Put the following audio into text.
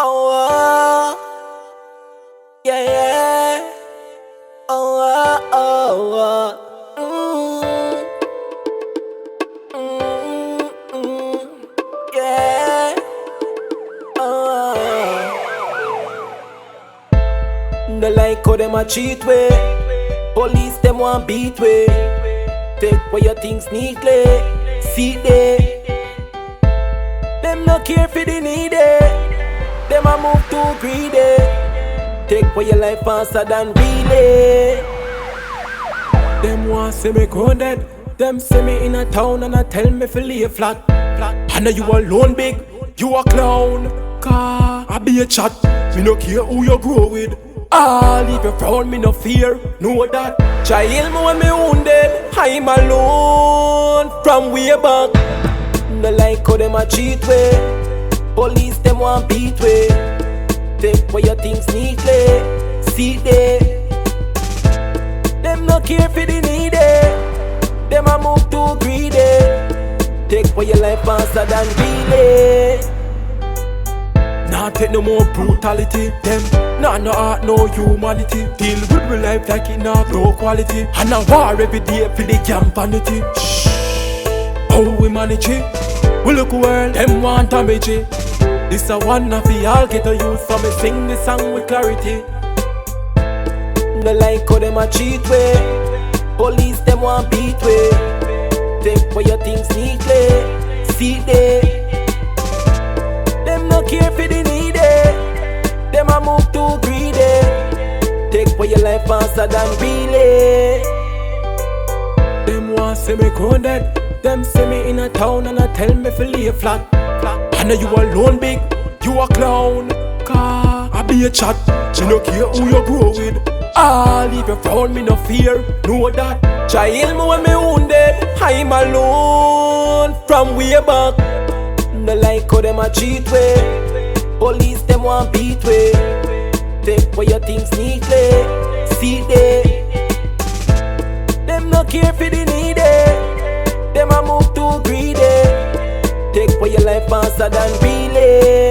Oh, yeah, yeah. Oh, oh, yeah. No like how them a cheat way. Police them want beat way. Take away your things neatly. See they. Them no care for the needy. Them a move too greedy. Take away your life faster than relay. Them want see me grounded. Them see me in a town and I tell me to lay flat. I know you alone big, you a clown. Car, I be a chat. Me no care who you grow with. Leave you frown, me no fear. Know that. Child me when me wounded. I'm alone from way back. No like how them a cheat way. Police them want beat way. Take away your things neatly. See they. Them no care for the needy. Them a move too greedy. Take away your life faster than relay. Nah take no more brutality. Them nah no heart, no humanity. Deal with real life like it nah no quality. And a war every day for the damn vanity. Shh. How we manage it? We look world, them want damage it. This a one of the all get a use, so me sing this song with clarity. No like how them a cheat way. Police them want beat way. Take away your things neatly. See they. Them no care for the needy. Them a move too greedy. Take away your life faster than relay. Them want see me grounded. Them see me in a town and I tell me to lay flat. I know you alone big, you a clown. Car, I be a chat. She no care who you grow with. Leave you frown, me no fear. Know that. Child me when me wounded. I'm alone from way back. No like how them a cheat way. Police them want beat way. Take away your things neatly. See they. Them no care for the needy. Them a move too greedy. Take away your life faster than relay.